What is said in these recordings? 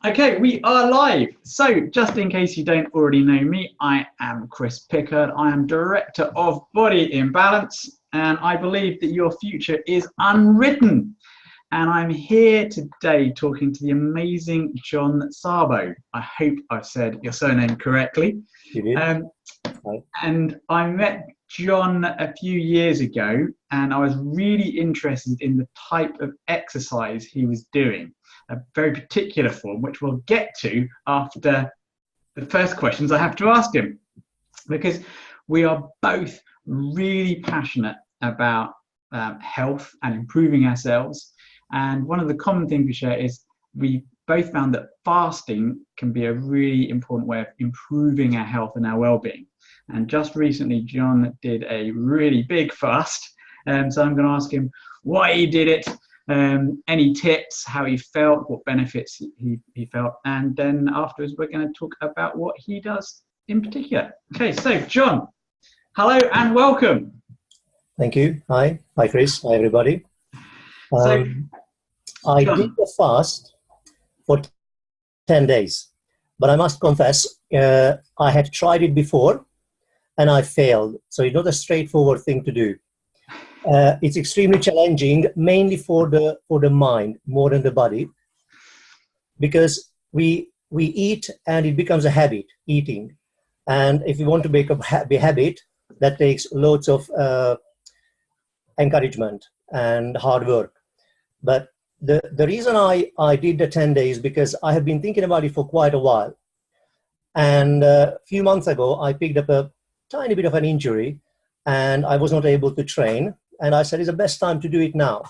Okay, we are live. So, just in case you don't already know me, I am Chris Pickard. I am Director of Body Imbalance, and I believe that your future is unwritten. And I'm here today talking to the amazing John Szabo. I hope I've said your surname correctly. You did. And I met John a few years ago, and I was really interested in the type of exercise he was doing, a very particular form, which we'll get to after the first questions I have to ask him, because we are both really passionate about health and improving ourselves. And one of the common things we share is we both found that fasting can be a really important way of improving our health and our well-being. And just recently, John did a really big fast. So I'm going to ask him why he did it, any tips, how he felt, what benefits he felt. And then afterwards, we're going to talk about what he does in particular. Okay, so John, hello and welcome. Thank you. Hi, Chris. Hi, everybody. I did the fast for 10 days, but I must confess, I had tried it before and I failed. So it's not a straightforward thing to do. It's extremely challenging, mainly for the mind more than the body, because we eat and it becomes a habit, eating. And if you want to make a habit, that takes loads of encouragement and hard work. But the reason I did the 10 days, because I have been thinking about it for quite a while. And a few months ago, I picked up a tiny bit of an injury and I was not able to train. And I said, it's the best time to do it now.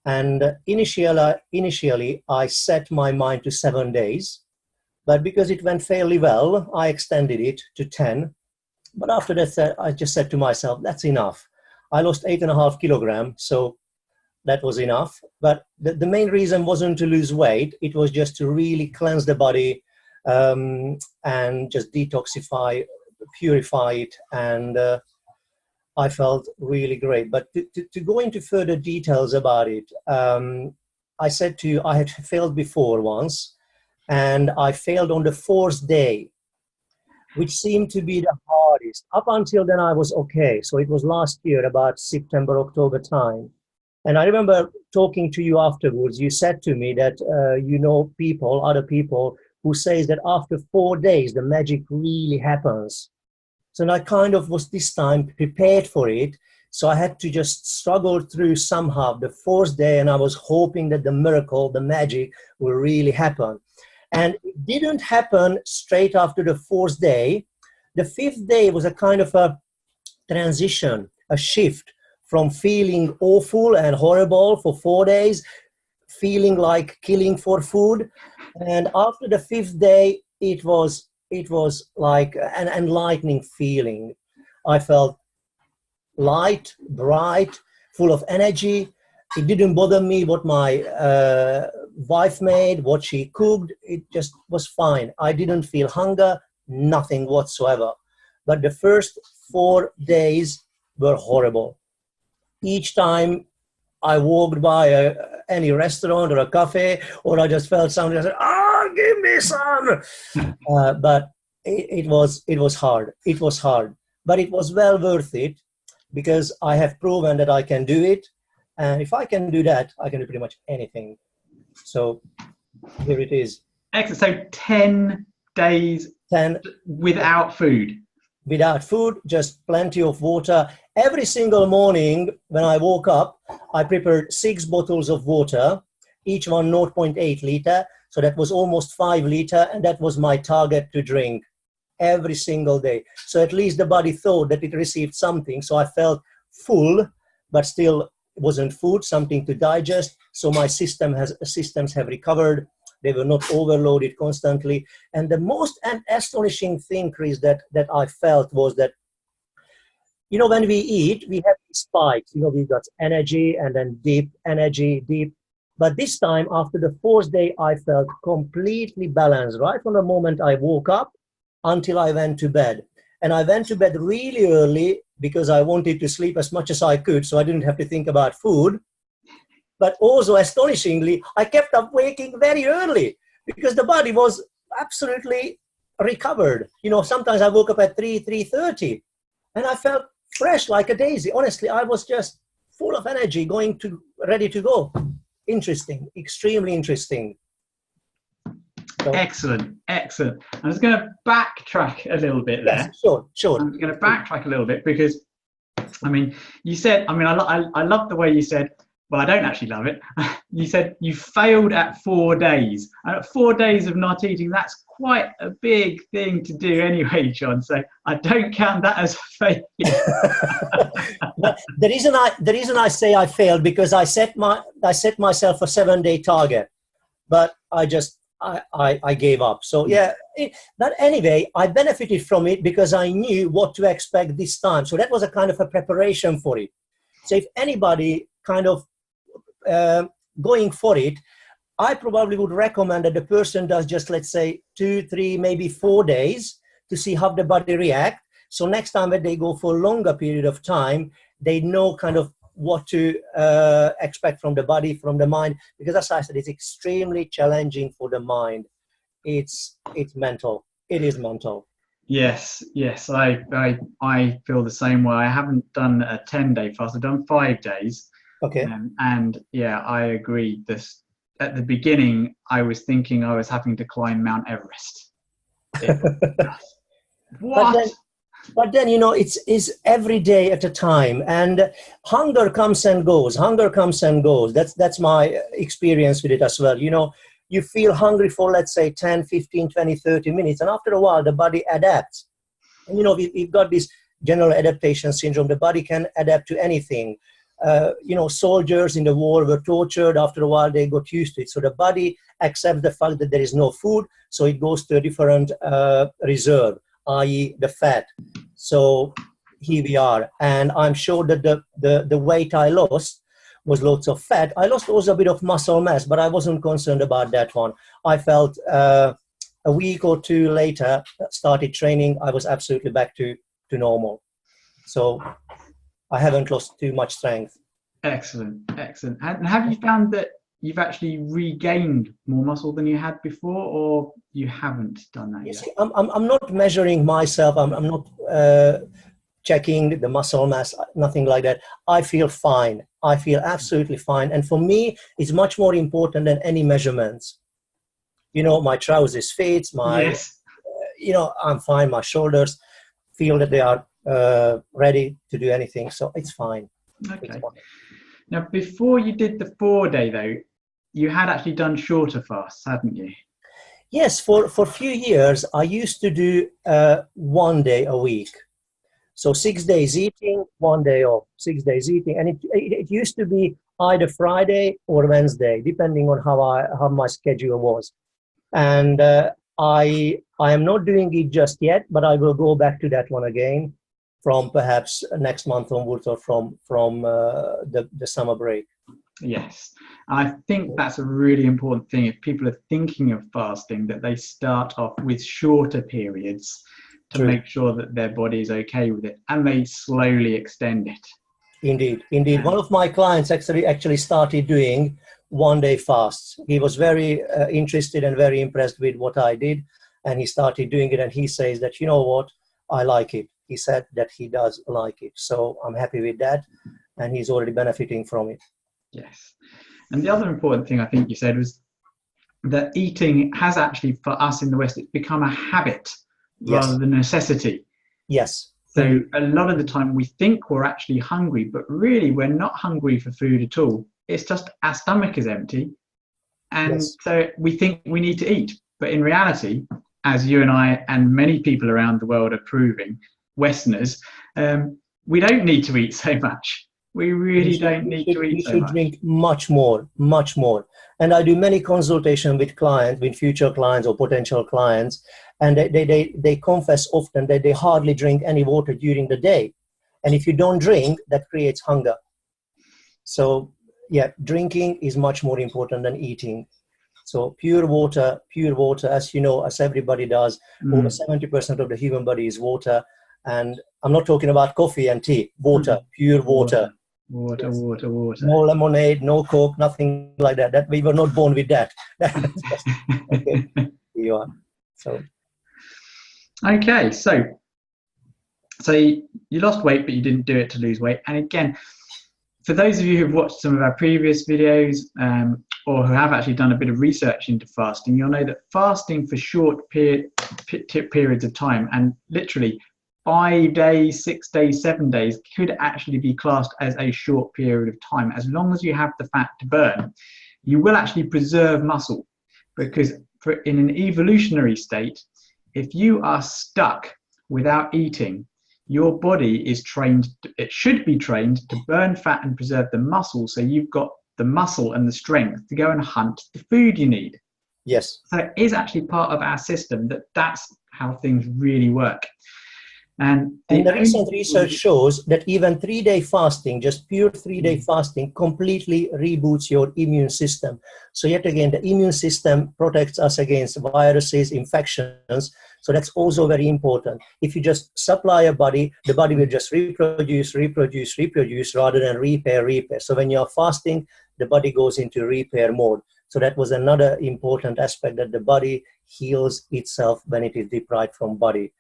And initially, I set my mind to 7 days. But because it went fairly well, I extended it to 10. But after that, I just said to myself, that's enough. I lost 8.5 kilograms, so that was enough. But the main reason wasn't to lose weight. It was just to really cleanse the body and just detoxify, purify it. And I felt really great. But to go into further details about it, I said to you, I had failed before once, and I failed on the 4th day, which seemed to be the hardest. Up until then, I was okay. So it was last year, about September, October time. And I remember talking to you afterwards. You said to me that you know other people who says that after 4 days, the magic really happens. So I kind of was this time prepared for it. So I had to just struggle through somehow the 4th day, and I was hoping that the miracle, the magic will really happen. And it didn't happen straight after the 4th day. The 5th day was a kind of a transition, a shift from feeling awful and horrible for 4 days, feeling like killing for food. And after the 5th day, it was like an enlightening feeling. I felt light, bright, full of energy. It didn't bother me what my wife made, what she cooked. It just was fine. I didn't feel hunger, nothing whatsoever. But the first 4 days were horrible. Each time I walked by any restaurant or a cafe, or I just felt something, I said, give me some. But it was hard. It was hard. But it was well worth it, because I have proven that I can do it. And if I can do that, I can do pretty much anything. So here it is. Excellent. So 10 days 10 without food. Without food, just plenty of water. Every single morning when I woke up, I prepared 6 bottles of water, each one 0.8 liter. So that was almost 5 liter, and that was my target to drink every single day. So at least the body thought that it received something. So I felt full, but still wasn't food, something to digest. So my systems have recovered. They were not overloaded constantly. And the most astonishing thing, Chris, that I felt was that, you know, when we eat, we have spikes. You know, we got energy and then deep energy, deep. But this time, after the 4th day, I felt completely balanced, right from the moment I woke up until I went to bed. And I went to bed really early because I wanted to sleep as much as I could, so I didn't have to think about food. But also, astonishingly, I kept up waking very early, because the body was absolutely recovered. You know, sometimes I woke up at 3:30 and I felt fresh like a daisy. Honestly, I was just full of energy, ready to go. Interesting, extremely interesting. So, excellent. I'm just going to backtrack a little bit there. Yes, sure. I'm going to backtrack a little bit because, I mean, you said, I mean, I love the way you said, well, I don't actually love it. You said you failed at 4 days. And at 4 days of not eating, that's quite a big thing to do anyway, John. So I don't count that as a failure. The reason I say I failed, because I set myself a 7-day target, but I gave up. So yeah, but anyway, I benefited from it because I knew what to expect this time. So that was a kind of a preparation for it. So if anybody kind of going for it, I probably would recommend that the person does just, let's say, 2, 3, maybe 4 days to see how the body react. So next time that they go for a longer period of time, they know kind of what to expect from the body, from the mind, because as I said, it's extremely challenging for the mind. It's mental. It is mental. Yes, I feel the same way. I haven't done a 10-day fast. I've done 5 days. Okay. And yeah, I agree. This at the beginning, I was thinking I was having to climb Mount Everest. What? But then, you know, it's every day at a time, and hunger comes and goes. That's my experience with it as well. You know, you feel hungry for, let's say, 10, 15, 20, 30 minutes, and after a while, the body adapts. And, you know, we've got this general adaptation syndrome. The body can adapt to anything. You know, soldiers in the war were tortured. After a while, they got used to it. So the body accepts the fact that there is no food, so it goes to a different reserve, i.e. the fat. So here we are. And I'm sure that the weight I lost was lots of fat. I lost also a bit of muscle mass, but I wasn't concerned about that one. I felt a week or 2 later, started training, I was absolutely back to normal. So I haven't lost too much strength. Excellent. And have you found that you've actually regained more muscle than you had before, or you haven't done that yet? I'm not measuring myself. I'm not checking the muscle mass, nothing like that. I feel fine. I feel absolutely fine. And for me, it's much more important than any measurements. You know, my trousers fit, you know, I'm fine. My shoulders feel that they are ready to do anything. So it's fine. Okay. It's fine. Now, before you did the 4-day, though, you had actually done shorter fasts, hadn't you? Yes, for a few years, I used to do 1 day a week. So 6 days eating, 1 day off, 6 days eating. And it used to be either Friday or Wednesday, depending on how my schedule was. And I am not doing it just yet, but I will go back to that one again from perhaps next month onwards, or from the summer break. Yes. And I think that's a really important thing. If people are thinking of fasting, that they start off with shorter periods to make sure that their body is okay with it, and they slowly extend it. Indeed. One of my clients actually started doing 1-day fasts. He was very interested and very impressed with what I did, and he started doing it, and he says that, you know what, I like it. He said that he does like it. So I'm happy with that, and he's already benefiting from it. Yes. And the other important thing I think you said was that eating has actually, for us in the West, it's become a habit rather than necessity. Yes. So a lot of the time we think we're actually hungry, but really we're not hungry for food at all. It's just our stomach is empty. And so we think we need to eat. But in reality, as you and I and many people around the world are proving, Westerners, we don't need to eat so much. We really don't need to eat so much. You should drink much more. And I do many consultations with clients, with future clients or potential clients, and they confess often that they hardly drink any water during the day. And if you don't drink, that creates hunger. So yeah, drinking is much more important than eating. So pure water, as you know, as everybody does, over 70% of the human body is water. And I'm not talking about coffee and tea, water, pure water. Water. No lemonade, no Coke, nothing like that. We were not born with that. Okay, you are. So. Okay, so you lost weight, but you didn't do it to lose weight. And again, for those of you who've watched some of our previous videos or who have actually done a bit of research into fasting, you'll know that fasting for short periods of time, and literally 5 days, 6 days, 7 days, could actually be classed as a short period of time. As long as you have the fat to burn, you will actually preserve muscle, because in an evolutionary state, if you are stuck without eating, your body is trained, it should be trained to burn fat and preserve the muscle, so you've got the muscle and the strength to go and hunt the food you need. Yes. So it is actually part of our system that's how things really work. And the recent research shows that even 3-day fasting, just pure 3-day fasting, completely reboots your immune system. So yet again, the immune system protects us against viruses, infections. So that's also very important. If you just supply a body, the body will just reproduce rather than repair. So when you're fasting, the body goes into repair mode. So that was another important aspect, that the body heals itself when it is deprived from body.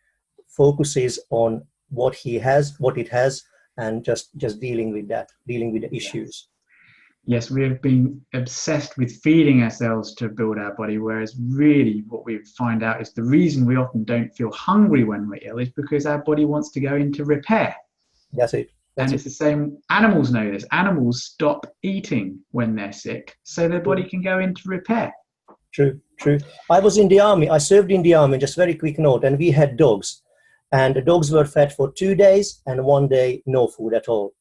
Focuses on what it has, and just dealing with the issues. Yes, we have been obsessed with feeding ourselves to build our body, whereas really what we find out is the reason we often don't feel hungry when we're ill is because our body wants to go into repair. That's it. And it's the same, animals know this. Animals stop eating when they're sick so their body can go into repair. True. I was in the army. I served in the army, just very quick note, and we had dogs. And the dogs were fed for 2 days and 1 day no food at all.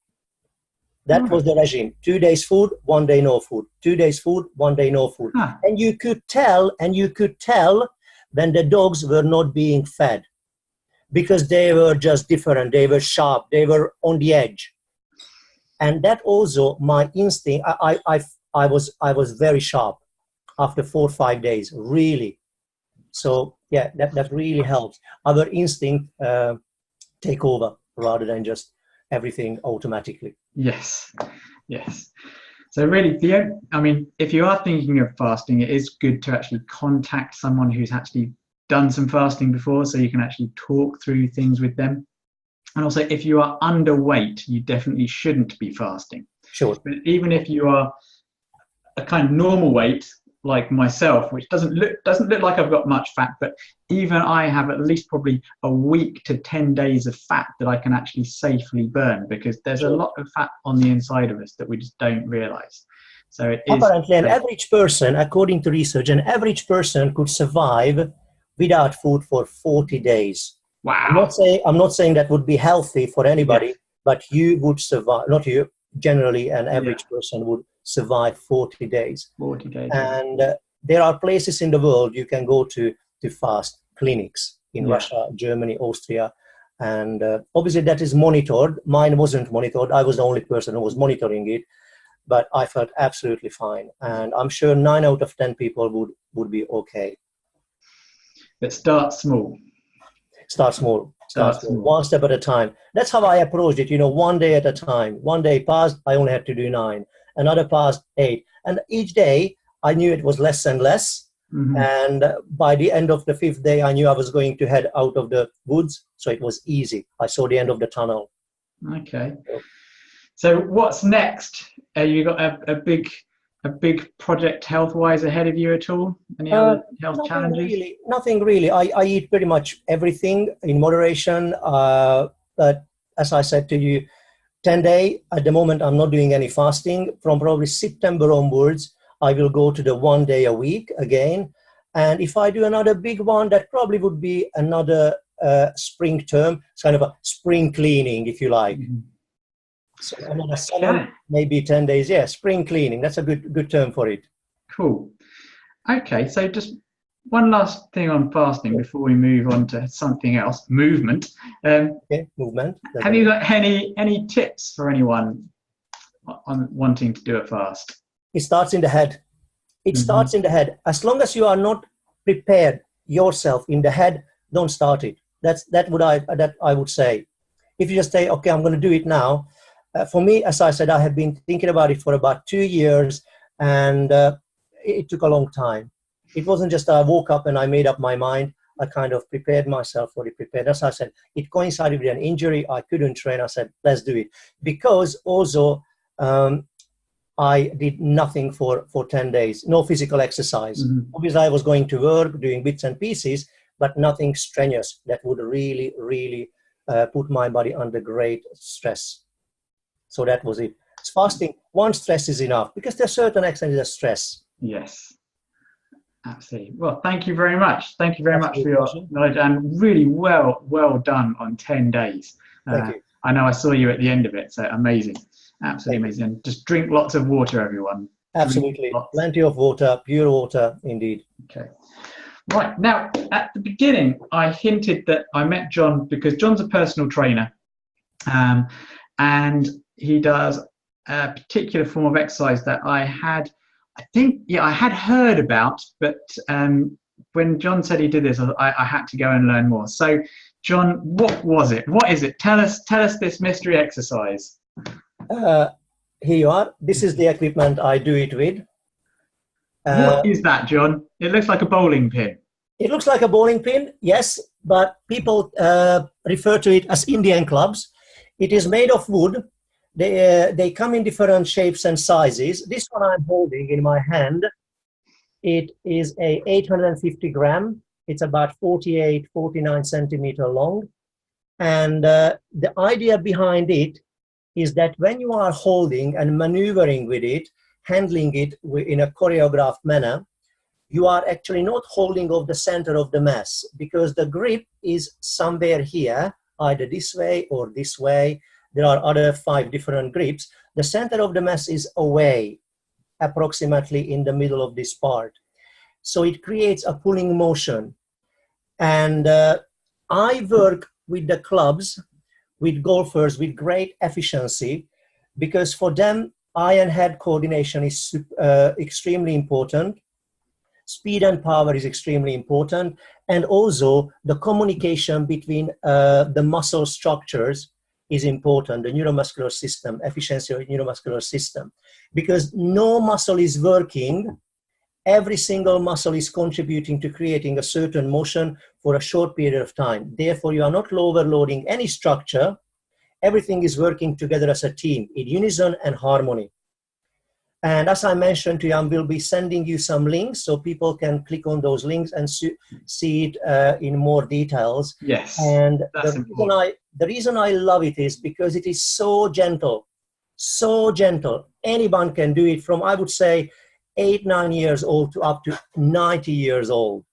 That was the regime. 2 days food, 1 day no food. 2 days food, 1 day no food. And you could tell when the dogs were not being fed, because they were just different. They were sharp. They were on the edge. And that also, my instinct, I was very sharp after 4 or 5 days, really. So yeah, that really helps. Our instinct take over rather than just everything automatically. Yes. So really, if you are thinking of fasting, it is good to actually contact someone who's actually done some fasting before, so you can actually talk through things with them. And also, if you are underweight, you definitely shouldn't be fasting. Sure. But even if you are a kind of normal weight, like myself, which doesn't look like I've got much fat, but even I have at least probably a week to 10 days of fat that I can actually safely burn, because there's a lot of fat on the inside of us that we just don't realize. So it is apparently an average person, according to research, an average person could survive without food for 40 days. Wow. I'm not saying that would be healthy for anybody, but you would survive. Not you. Generally, an average person would survive 40 days. 40 days. And there are places in the world you can go to fast, clinics in Russia, Germany, Austria. And obviously that is monitored. Mine wasn't monitored. I was the only person who was monitoring it. But I felt absolutely fine. And I'm sure 9 out of 10 people would be okay. But start small. Start small. One step at a time. That's how I approached it, 1 day at a time. 1 day passed, I only had to do 9. Another passed 8. And each day, I knew it was less and less. Mm-hmm. And by the end of the 5th day, I knew I was going to head out of the woods. So it was easy. I saw the end of the tunnel. Okay. So what's next? You got a big project health-wise ahead of you at all? Any other health challenges? Nothing really. I eat pretty much everything in moderation. But as I said to you, 10 day, at the moment, I'm not doing any fasting. From probably September onwards, I will go to the 1 day a week again. And if I do another big one, that probably would be another spring term. It's kind of a spring cleaning, if you like. Mm-hmm. So another 7, maybe 10 days. Yeah, spring cleaning. That's a good term for it. Cool. Okay, so just one last thing on fasting before we move on to something else. Movement. Movement. Have you got any tips for anyone on wanting to do a fast? It starts in the head. It starts in the head. As long as you are not prepared yourself in the head, don't start it. That I would say. If you just say, okay, I'm going to do it now. For me, as I said, I have been thinking about it for about 2 years, and it took a long time. It wasn't just I woke up and I made up my mind. I kind of prepared myself for it. As I said, it coincided with an injury. I couldn't train. I said, let's do it. Because also I did nothing for 10 days, no physical exercise. Obviously, I was going to work, doing bits and pieces, but nothing strenuous that would really, really put my body under great stress. So that was it. It's fasting. One stress is enough because to a certain extent is a stress. Yes, absolutely. Well, thank you very much. Thank you very much for your knowledge, and really well done on 10 days. Thank you. I know I saw you at the end of it, so amazing. Absolutely amazing. And just drink lots of water, everyone. Absolutely. Plenty of water, pure water, indeed. Okay. Right. Now, at the beginning, I hinted that I met John because John's a personal trainer, and he does a particular form of exercise that I had heard about, but when John said he did this, I had to go and learn more. So, John, what was it? What is it? Tell us this mystery exercise. Here you are. This is the equipment I do it with. What is that, John? It looks like a bowling pin. It looks like a bowling pin, yes, but people refer to it as Indian clubs. It is made of wood. They come in different shapes and sizes. This one I'm holding in my hand, it is a 850 gram. It's about 48, 49 centimeter long. And the idea behind it is that when you are holding and maneuvering with it, handling it in a choreographed manner, you are actually not holding off the center of the mass because the grip is somewhere here, either this way or this way. There are other 5 different grips. The center of the mass is away, approximately in the middle of this part. So it creates a pulling motion. And I work with the clubs, with golfers, with great efficiency, because for them, eye and head coordination is extremely important. Speed and power is extremely important. And also the communication between the muscle structures is important, the neuromuscular system, efficiency of the neuromuscular system. Because no muscle is working, every single muscle is contributing to creating a certain motion for a short period of time. Therefore, you are not overloading any structure. Everything is working together as a team in unison and harmony. And as I mentioned to you, I will be sending you some links so people can click on those links and see it in more details. Yes, and the reason I love it is because it is so gentle, so gentle. Anyone can do it from, I would say, 8-9 years old to up to 90 years old.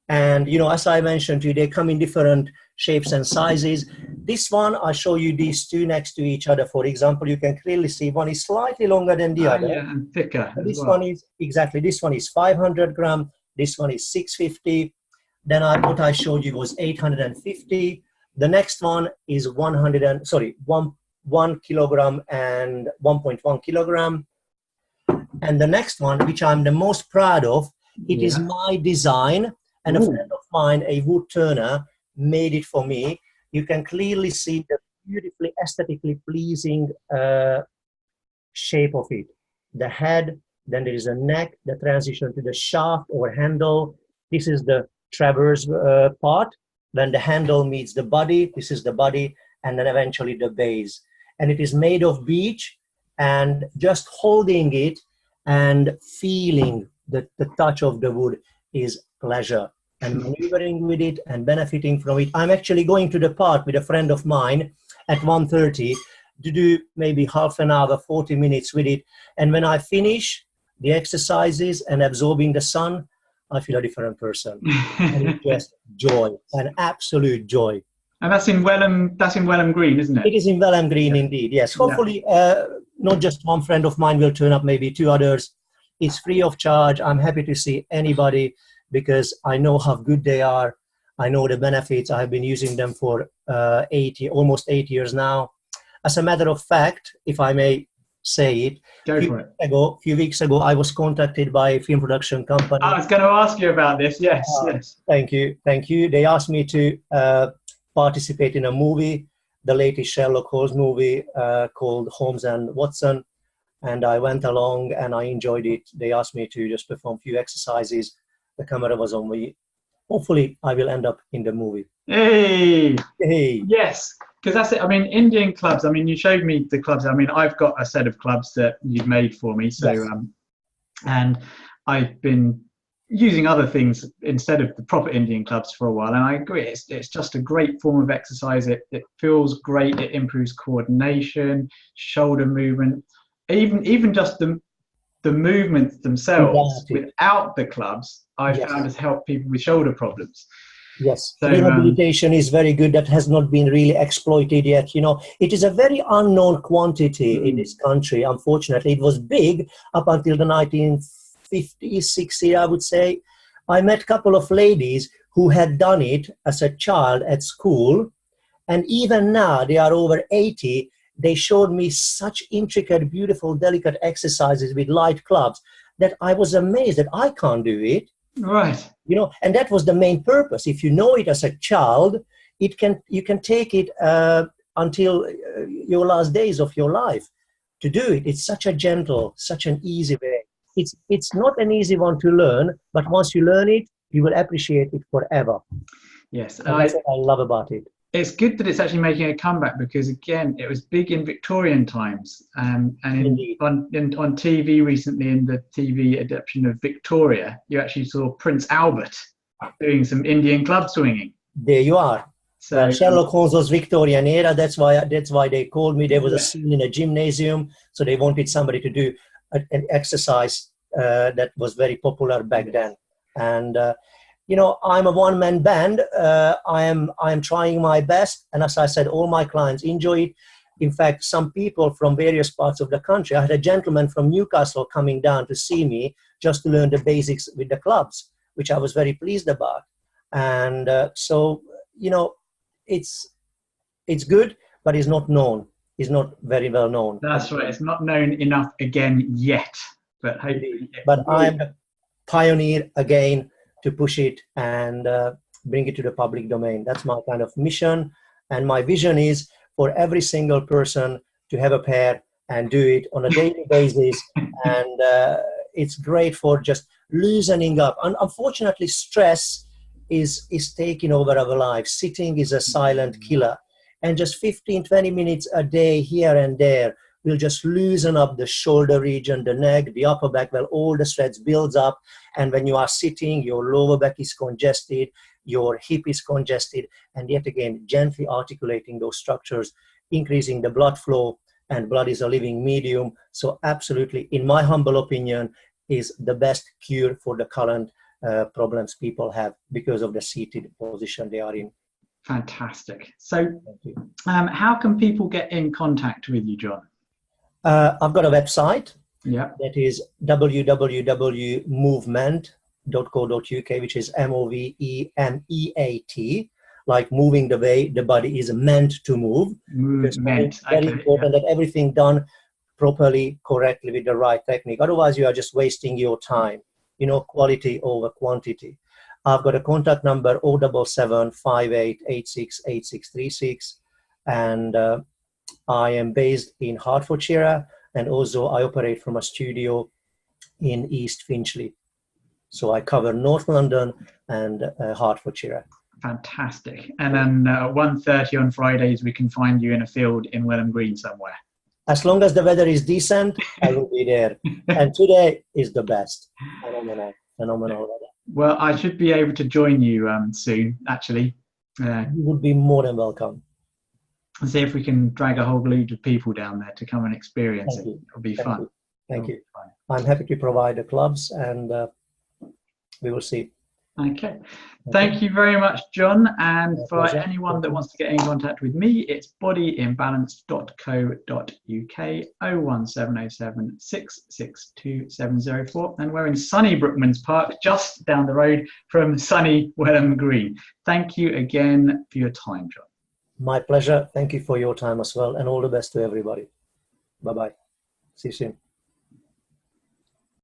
And, you know, as I mentioned to you, they come in different shapes and sizes. This one, I show you these two next to each other. For example, you can clearly see one is slightly longer than the other. Yeah, and thicker. This one is, exactly, this one is 500 gram. This one is 650. Then what I showed you was 850. The next one is 1 kilogram and 1.1 kilogram. And the next one, which I'm the most proud of, it is my design. And a friend of mine, a wood turner, made it for me. You can clearly see the beautifully aesthetically pleasing shape of it. The head, then there is a neck, the transition to the shaft or handle. This is the traverse part. Then the handle meets the body. This is the body, and then eventually the base. And it is made of beech, and just holding it and feeling the touch of the wood is pleasure. And maneuvering with it and benefiting from it. I'm actually going to the park with a friend of mine at 1:30 to do maybe half an hour, 40 minutes with it. And when I finish the exercises and absorbing the sun, I feel a different person. And it's just joy, an absolute joy. And that's in Welham Green, isn't it? It is in Welham Green, indeed, yes. Hopefully, not just one friend of mine will turn up, maybe 2 others. It's free of charge. I'm happy to see anybody, because I know how good they are. I know the benefits. I have been using them for almost 8 years now. As a matter of fact, if I may say it, a few weeks ago, I was contacted by a film production company. I was going to ask you about this, yes. Thank you. They asked me to participate in a movie, the latest Sherlock Holmes movie called Holmes and Watson. and I went along and I enjoyed it. They asked me to just perform a few exercises. The camera was on me. Hopefully, I will end up in the movie. Hey, Hey, yes, because that's it. I mean, Indian clubs. I mean, you showed me the clubs. I mean, I've got a set of clubs that you've made for me. So, yes, and I've been using other things instead of the proper Indian clubs for a while. And I agree, it's just a great form of exercise. It feels great. It improves coordination, shoulder movement, even just the movements themselves exactly. without the clubs, I found Yes. has helped people with shoulder problems. Yes, So rehabilitation is very good. That has not been really exploited yet. You know, it is a very unknown quantity in this country. Unfortunately, it was big up until the 1950s, 60s, I would say. I met a couple of ladies who had done it as a child at school, and even now they are over 80. They showed me such intricate, beautiful, delicate exercises with light clubs that I was amazed that I can't do it. right. You know, and that was the main purpose. If you know it as a child, you can take it until your last days of your life to do it. It's such a gentle, such an easy way. It's not an easy one to learn, but once you learn it, you will appreciate it forever. Yes, And that's what I love about it. it's good that it's actually making a comeback because again, it was big in Victorian times, and Indeed. on TV recently, in the TV adaptation of Victoria, you actually saw Prince Albert doing some Indian club swinging. There you are. Well, So Sherlock Holmes was Victorian era. That's why they called me. There was a yeah, scene in a gymnasium, so they wanted somebody to do an exercise that was very popular back then. And you know, I'm a one-man band. I am trying my best, and as I said, all my clients enjoy it. In fact, some people from various parts of the country. I had a gentleman from Newcastle coming down to see me just to learn the basics with the clubs, which I was very pleased about. And so, you know, it's good, but it's not known. It's not very well known. that's right. It's not known enough again yet, but Indeed. hopefully it But will. I'm the pioneer again to push it and bring it to the public domain. That's my kind of mission. And my vision is for every single person to have a pair and do it on a daily basis. And it's great for just loosening up. And unfortunately, stress is taking over our lives. Sitting is a silent killer. And just 15-20 minutes a day here and there will just loosen up the shoulder region, the neck, the upper back. Well, all the stress builds up. And when you are sitting, your lower back is congested, your hip is congested, and yet again, gently articulating those structures, increasing the blood flow, and blood is a living medium. So absolutely, in my humble opinion, is the best cure for the current problems people have because of the seated position they are in. Fantastic. So how can people get in contact with you, John? I've got a website. Yeah. That is www.movemeat.co.uk, which is MOVEMEAT, like moving the way the body is meant to move. Movement. It's very important that everything done properly, correctly, with the right technique. Otherwise, you are just wasting your time. You know, quality over quantity. I've got a contact number 077 5886 8636, and I am based in Hertfordshire, and also I operate from a studio in East Finchley. So I cover North London and Hertfordshire. Fantastic. And then 1:30 on Fridays, we can find you in a field in Welham Green somewhere. As long as the weather is decent, I will be there. And today is the best. Phenomenal weather. Well, I should be able to join you soon, actually. You would be more than welcome. And see if we can drag a whole load of people down there to come and experience it. It'll be fun. Thank you. I'm happy to provide the clubs, and we will see. Okay. Thank you very much, John. And for pleasure. Anyone that wants to get in contact with me, it's bodyimbalance.co.uk 01707 662 704. And we're in sunny Brookmans Park, just down the road from sunny Welham Green. Thank you again for your time, John. My pleasure. Thank you for your time as well, and all the best to everybody. Bye-bye. See you soon.